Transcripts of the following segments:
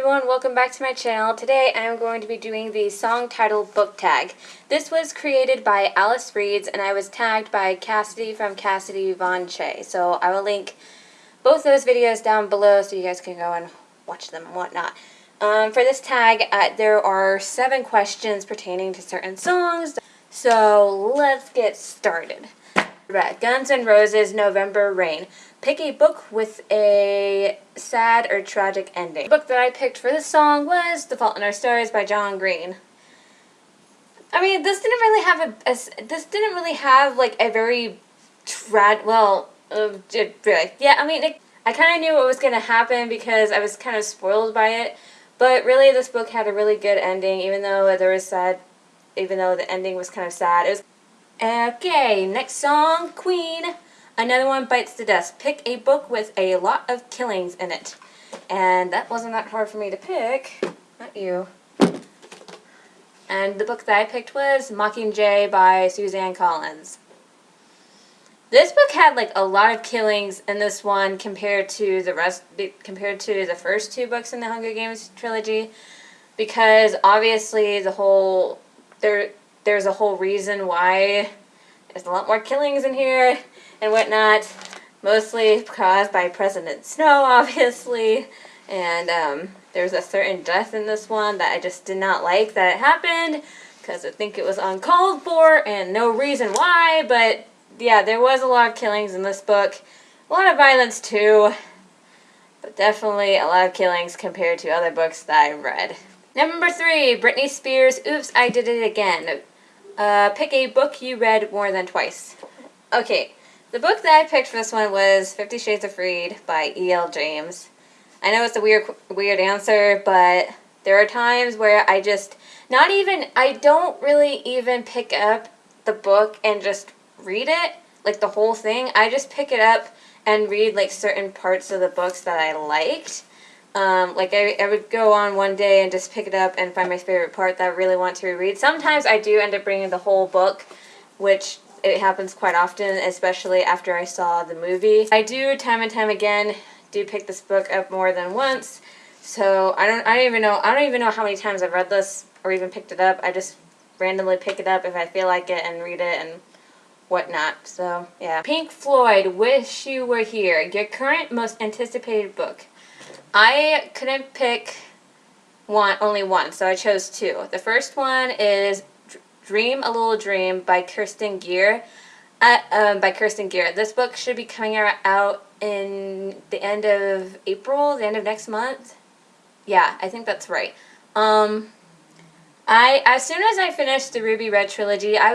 everyone, welcome back to my channel. Today I'm going to be doing the song title book tag. This was created by Alice Reeds and I was tagged by Cassidy from Cassidy Von Che. So I will link both those videos down below so you guys can go and watch them and whatnot. For this tag, there are 7 questions pertaining to certain songs. So let's get started. Guns N' Roses, November Rain. Pick a book with a sad or tragic ending. The book that I picked for this song was The Fault in Our Stars by John Green. I mean, this didn't really have like a very I kind of knew what was going to happen because I was kind of spoiled by it. But really, this book had a really good ending, even though the ending was kind of sad. Okay, next song, Queen. Another One Bites the Dust. Pick a book with a lot of killings in it. And that wasn't that hard for me to pick. Not you. And the book that I picked was Mockingjay by Suzanne Collins. This book had like a lot of killings in this one compared to the first 2 books in the Hunger Games trilogy, because obviously there's a whole reason why there's a lot more killings in here and whatnot, mostly caused by President Snow, obviously, and there's a certain death in this one that I just did not like that it happened, because I think it was uncalled for and no reason why, but yeah, there was a lot of killings in this book, a lot of violence too, but definitely a lot of killings compared to other books that I read. Number 3, Britney Spears, Oops, I Did It Again. Pick a book you read more than twice. Okay, the book that I picked for this one was 50 Shades of Freed by E.L. James. I know it's a weird answer, but there are times where I don't really even pick up the book and just read it, like the whole thing. I just pick it up and read like certain parts of the books that I liked. Like I would go on one day and just pick it up and find my favorite part that I really want to reread. Sometimes I do end up bringing the whole book, which it happens quite often, especially after I saw the movie. I do time and time again pick this book up more than once. So I don't even know how many times I've read this or even picked it up. I just randomly pick it up if I feel like it and read it and whatnot. So yeah. Pink Floyd, Wish You Were Here. Your current most anticipated book. I couldn't pick only one, so I chose 2. The first one is Dream a Little Dream by Kirsten Gier. This book should be coming out in the end of April, the end of next month. Yeah, I think that's right. As soon as I finished the Ruby Red trilogy, I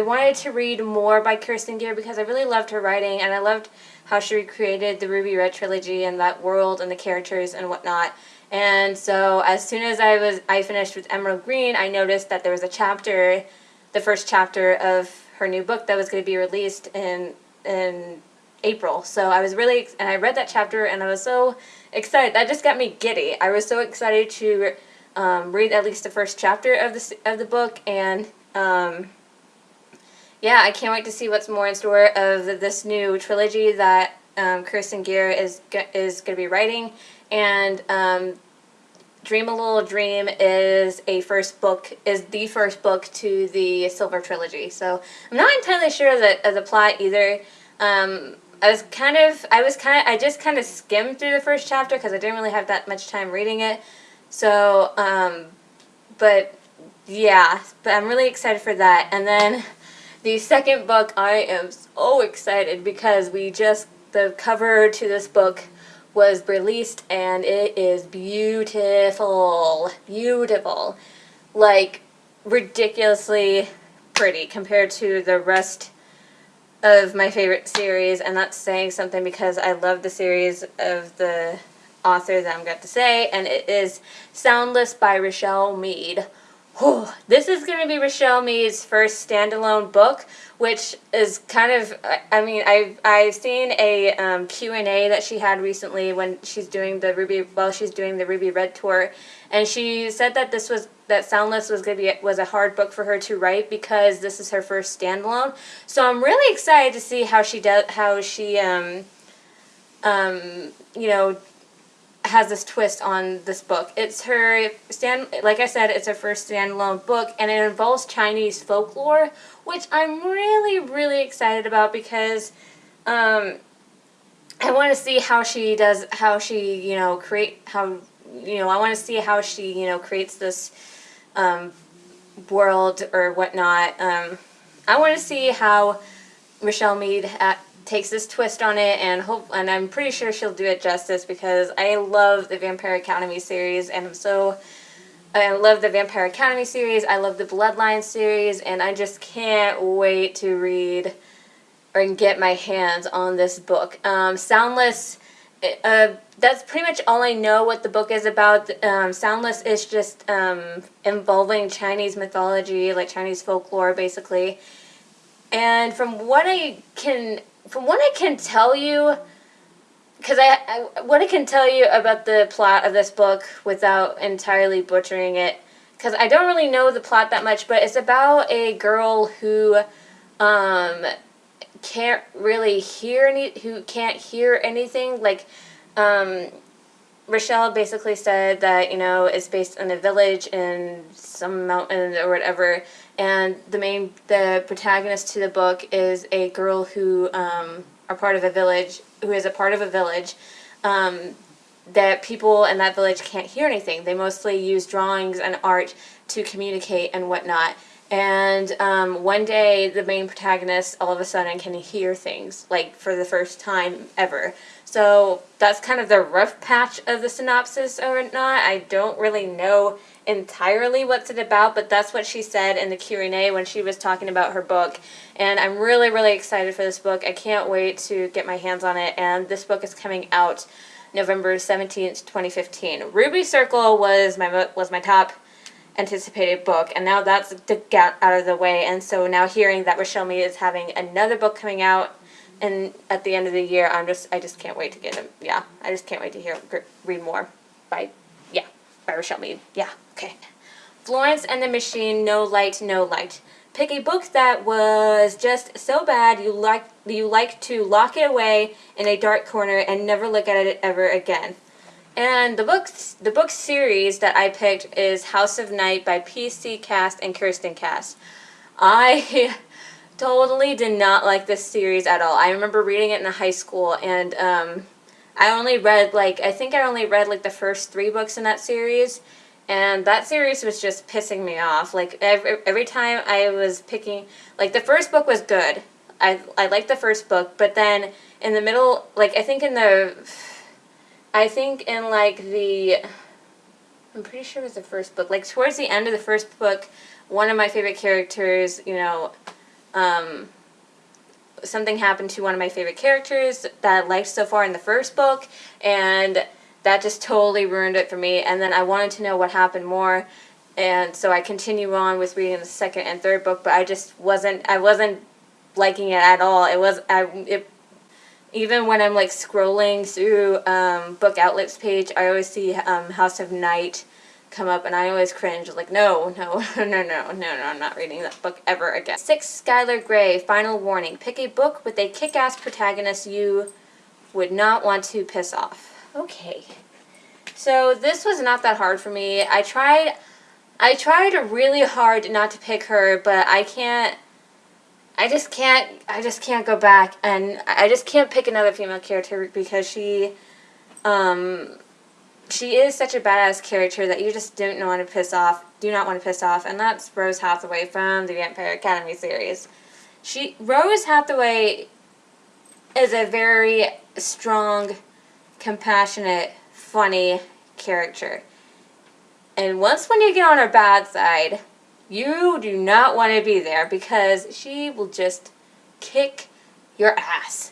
wanted to read more by Kirsten Gier because I really loved her writing and I loved how she recreated the Ruby Red trilogy and that world and the characters and whatnot. And so as soon as I finished with Emerald Green, I noticed that there was a chapter, the first chapter of her new book that was going to be released in April. So I read that chapter and I was so excited. That just got me giddy. I was so excited to read at least the first chapter of the book, and yeah, I can't wait to see what's more in store of this new trilogy that Kirsten Gier is going to be writing. And Dream a Little Dream is the first book to the Silver Trilogy. So I'm not entirely sure of the plot either. I just kind of skimmed through the first chapter because I didn't really have that much time reading it. So, but I'm really excited for that. And then the second book, I am so excited because the cover to this book was released and it is beautiful. Beautiful. Like, ridiculously pretty compared to the rest of my favorite series, and that's saying something because I love the series of the author that I'm going to say, and it is Soundless by Rochelle Mead. This is going to be Rochelle Mead's first standalone book, which is kind of, I mean, I've seen a Q&A that she had recently when she's doing the Ruby Red tour, and she said that Soundless was a hard book for her to write because this is her first standalone. So I'm really excited to see how she has this twist on this book. It's her like I said, it's her first standalone book, and it involves Chinese folklore, which I'm really, really excited about because I want to see how she does, how she, I want to see how she, creates this world or whatnot. I want to see how Michelle Mead takes this twist on it, and I'm pretty sure she'll do it justice because I love the Vampire Academy series, and I love the Vampire Academy series, I love the Bloodline series, and I just can't wait to read or get my hands on this book. Soundless, that's pretty much all I know what the book is about. Soundless is just involving Chinese mythology, like Chinese folklore, basically. And from what I can tell you, because what I can tell you about the plot of this book without entirely butchering it, because I don't really know the plot that much, but it's about a girl who can't really who can't hear anything. Like, Rochelle basically said that, it's based in a village in some mountain or whatever, and the protagonist to the book is a girl who is a part of a village, that people in that village can't hear anything. They mostly use drawings and art to communicate and whatnot. And one day, the main protagonist all of a sudden can hear things, like, for the first time ever. So that's kind of the rough patch of the synopsis or not. I don't really know entirely what's it about, but that's what she said in the Q&A when she was talking about her book. And I'm really, really excited for this book. I can't wait to get my hands on it. And this book is coming out November 17th, 2015. Ruby Circle was my top anticipated book, and now that's to get out of the way. And so now hearing that Rochelle Mead is having another book coming out and at the end of the year, I just can't wait to get them. Yeah, I just can't wait to read more by Rochelle Mead. Yeah, okay. Florence and the Machine, No Light, No Light. Pick a book that was just so bad you like to lock it away in a dark corner and never look at it ever again. And the book series that I picked is House of Night by P.C. Cast and Kirsten Cast. I totally did not like this series at all. I remember reading it in high school, and I only read the first 3 books in that series, and that series was just pissing me off. Like, every time I was picking, like, the first book was good. I liked the first book, but then in the middle, like, I'm pretty sure it was the first book. Like, towards the end of the first book, one of my favorite characters, something happened to one of my favorite characters that I liked so far in the first book, and that just totally ruined it for me. And then I wanted to know what happened more, and so I continue on with reading the second and third book, but I wasn't liking it at all. Even when I'm, like, scrolling through Book Outlet's page, I always see House of Night come up, and I always cringe, like, no, I'm not reading that book ever again. 6, Skylar Grey, Final Warning. Pick a book with a kick-ass protagonist you would not want to piss off. Okay. So this was not that hard for me. I tried really hard not to pick her, but I just can't go back, and I just can't pick another female character because she is such a badass character that you just do not want to piss off, and that's Rose Hathaway from the Vampire Academy series. Rose Hathaway is a very strong, compassionate, funny character. And when you get on her bad side, you do not want to be there because she will just kick your ass.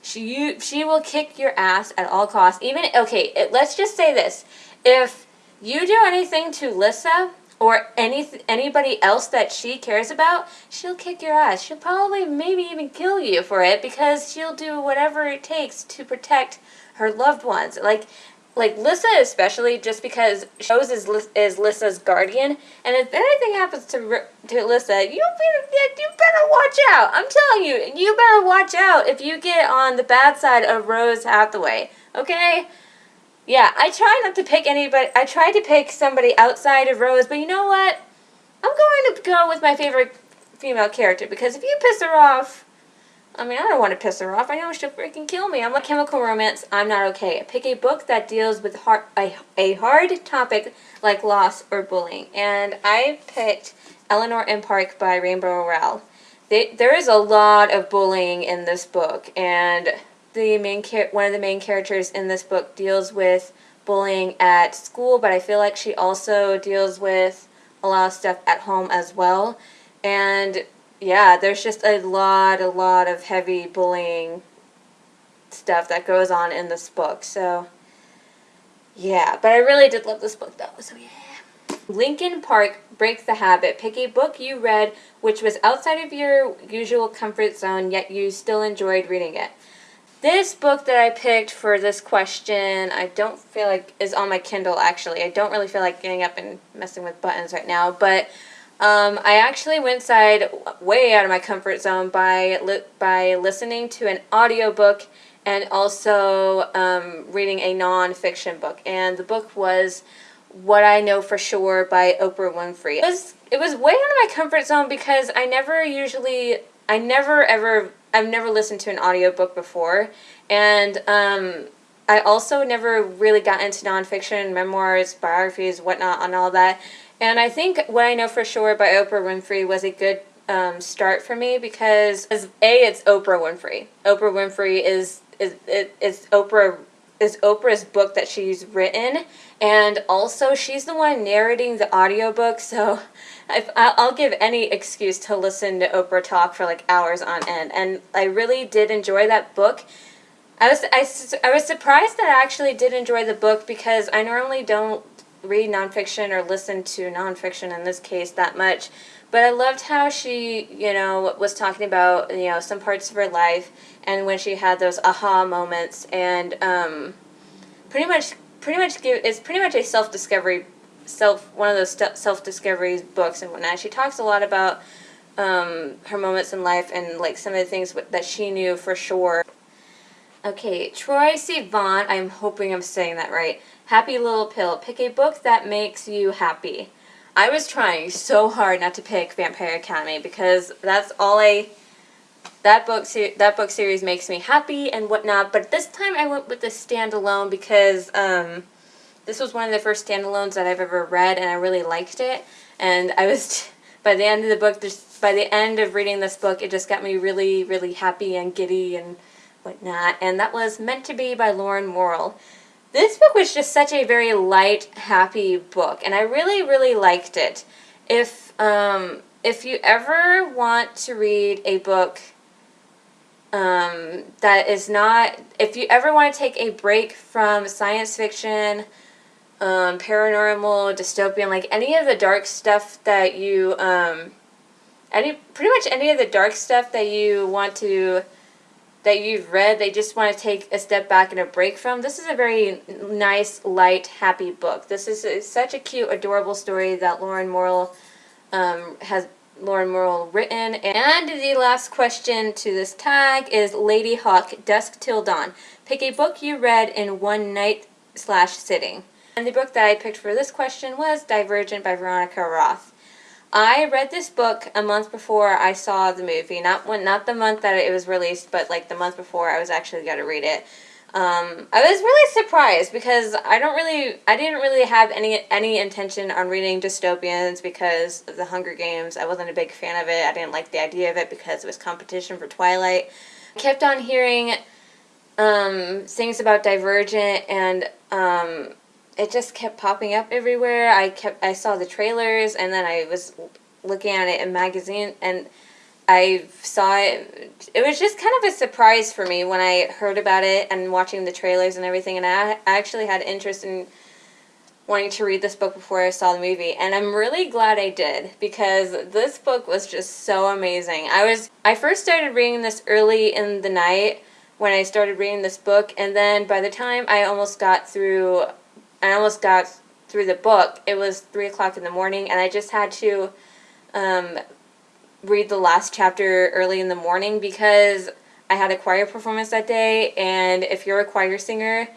She will kick your ass at all costs. Let's just say this. If you do anything to Lissa or anybody else that she cares about, she'll kick your ass. She'll probably maybe even kill you for it because she'll do whatever it takes to protect her loved ones. Like Lissa especially, just because Rose is Lissa's guardian, and if anything happens to Lissa, you better watch out. I'm telling you, you better watch out if you get on the bad side of Rose Hathaway, okay? Yeah, I try not to pick anybody. I tried to pick somebody outside of Rose, but you know what? I'm going to go with my favorite female character, because if you piss her off, I mean, I don't want to piss her off. I know she'll freaking kill me. I'm like Chemical Romance. I'm not okay. Pick a book that deals with a hard topic like loss or bullying. And I picked Eleanor and Park by Rainbow Rowell. There is a lot of bullying in this book, and one of the main characters in this book deals with bullying at school, but I feel like she also deals with a lot of stuff at home as well. And yeah, there's just a lot of heavy bullying stuff that goes on in this book. So yeah, but I really did love this book though. So yeah. Lincoln Park, Break the Habit. Pick a book you read which was outside of your usual comfort zone, yet you still enjoyed reading it. This book that I picked for this question, I don't feel like is on my Kindle actually. I don't really feel like getting up and messing with buttons right now, but I actually went way out of my comfort zone by listening to an audiobook and also reading a nonfiction book. And the book was What I Know for Sure by Oprah Winfrey. It was way out of my comfort zone because I've never listened to an audiobook before, and I also never really got into nonfiction, memoirs, biographies, whatnot, and all that. And I think What I Know for Sure by Oprah Winfrey was a good start for me because, it's Oprah Winfrey. Oprah Winfrey is Oprah's book that she's written, and also she's the one narrating the audiobook, so I'll give any excuse to listen to Oprah talk for like hours on end, and I really did enjoy that book. I was surprised that I actually did enjoy the book because I normally don't read nonfiction or listen to nonfiction in this case that much, but I loved how she, was talking about, some parts of her life and when she had those aha moments, and it's pretty much a one of those self-discovery books and whatnot. She talks a lot about her moments in life and like some of the things that she knew for sure. Okay, Troye Sivan, I'm hoping I'm saying that right. Happy Little Pill. Pick a book that makes you happy. I was trying so hard not to pick Vampire Academy because that book series makes me happy and whatnot. But this time I went with the standalone because this was one of the first standalones that I've ever read, and I really liked it. And I was by the end of the book, by the end of reading this book, it just got me really, really happy and giddy and whatnot. And that was Meant to Be by Lauren Morrill. This book was just such a very light, happy book, and I really, really liked it. If you ever want to read a book if you ever want to take a break from science fiction, paranormal, dystopian, like any of the dark stuff that you, pretty much any of the dark stuff that you've read, they just want to take a step back and a break from. This is a very nice, light, happy book. This is such a cute, adorable story that Lauren Morrill has written. And the last question to this tag is Lady Hawk, Dusk Till Dawn. Pick a book you read in one night/sitting. And the book that I picked for this question was Divergent by Veronica Roth. I read this book a month before I saw the movie. Not the month that it was released, but like the month before I was actually going to read it. I was really surprised because I didn't really have any intention on reading dystopians because of the Hunger Games. I wasn't a big fan of it. I didn't like the idea of it because it was competition for Twilight. I kept on hearing things about Divergent, and it just kept popping up everywhere. I saw the trailers, and then I was looking at it in magazine, and I saw it. It was just kind of a surprise for me when I heard about it and watching the trailers and everything, and I actually had interest in wanting to read this book before I saw the movie, and I'm really glad I did because this book was just so amazing. I first started reading this early in the night when I started reading this book, and then by the time I almost got through the book, it was 3 o'clock in the morning, and I just had to read the last chapter early in the morning because I had a choir performance that day, and if you're a choir singer,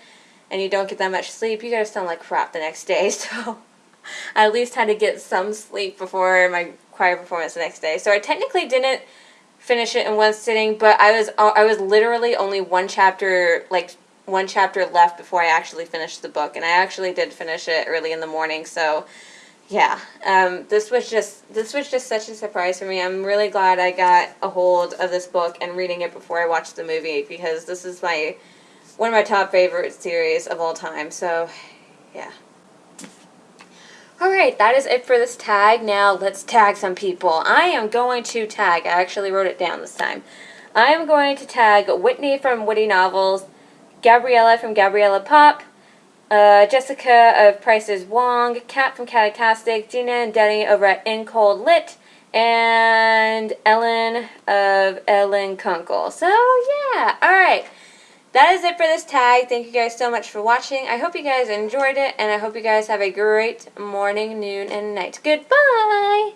and you don't get that much sleep, you gotta sound like crap the next day. So I at least had to get some sleep before my choir performance the next day. So I technically didn't finish it in one sitting, but I was literally only one chapter left before I actually finished the book, and I actually did finish it early in the morning. So yeah, this was just such a surprise for me. I'm really glad I got a hold of this book and reading it before I watched the movie, because this is one of my top favorite series of all time. So yeah. Alright, that is it for this tag. Now let's tag some people. I am going to tag, I actually wrote it down this time. I am going to tag Whitney from Witty Novels, Gabriella from Gabriella Pop, Jessica of Price's Wong, Kat from Catastic, Gina and Denny over at In Cold Lit, and Ellen of Ellen Kunkel. So yeah, alright. That is it for this tag. Thank you guys so much for watching. I hope you guys enjoyed it, and I hope you guys have a great morning, noon, and night. Goodbye!